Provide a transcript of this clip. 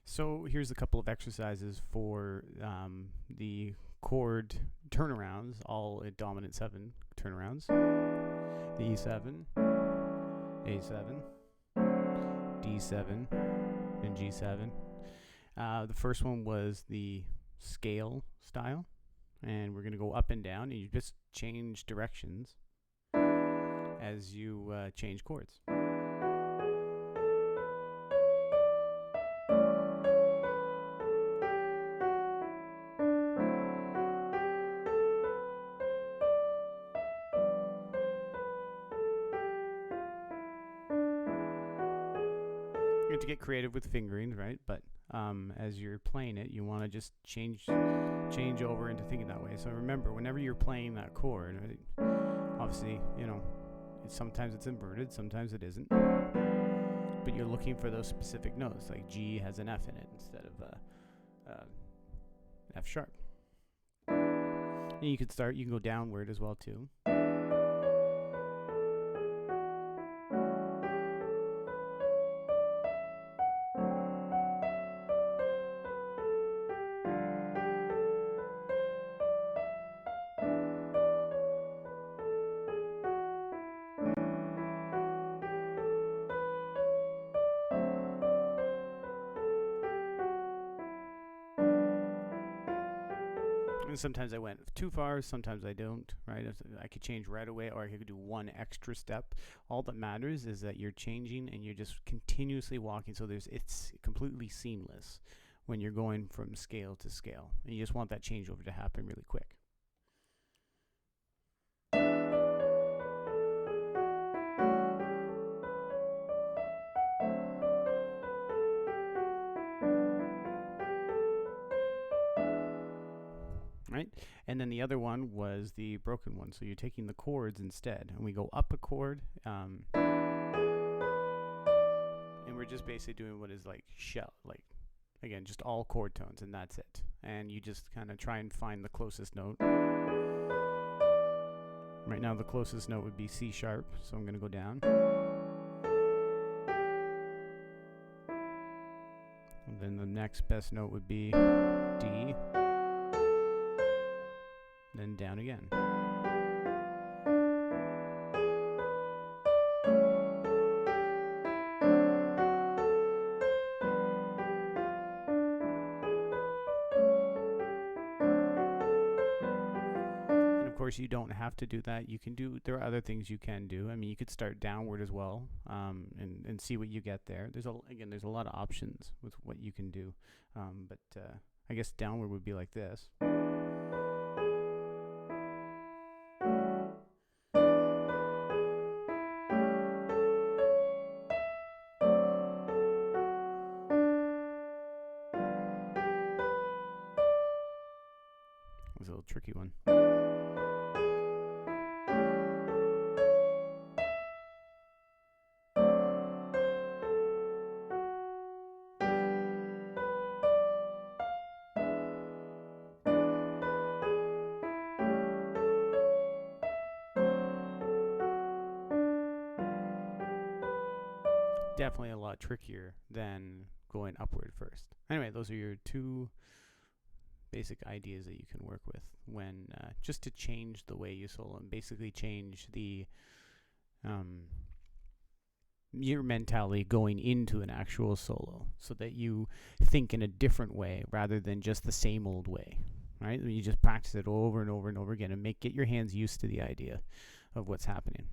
So here's a couple of exercises for the chord turnarounds, all at dominant 7 turnarounds. The E7, A7, D7, and G7. The first one was the scale style, and we're going to go up and down, and you just change directions as you change chords. You have to get creative with fingering, right? But as you're playing it, you want to just change over into thinking that way. So remember, whenever you're playing that chord, right, obviously, sometimes it's inverted, sometimes it isn't. But you're looking for those specific notes, like G has an F in it instead of F sharp. And you can go downward as well too. And sometimes I went too far, sometimes I don't, right? I could change right away, or I could do one extra step. All that matters is that you're changing and you're just continuously walking, so it's completely seamless when you're going from scale to scale. And you just want that changeover to happen really quick. Right? And then the other one was the broken one. So you're taking the chords instead, and we go up a chord, and we're just basically doing what is like again, just all chord tones, and that's it. And you just kind of try and find the closest note. Right now the closest note would be C sharp, so I'm going to go down. And then the next best note would be D. Then down again. And of course, you don't have to do that. There are other things you can do. I mean, you could start downward as well, and see what you get there. There's a lot of options with what you can do, but I guess downward would be like this. It was a little tricky one. Definitely a lot trickier than going upward first. Anyway, those are your two basic ideas that you can work with when just to change the way you solo, and basically change your mentality going into an actual solo, so that you think in a different way rather than just the same old way, right? You just practice it over and over and over again, and get your hands used to the idea of what's happening.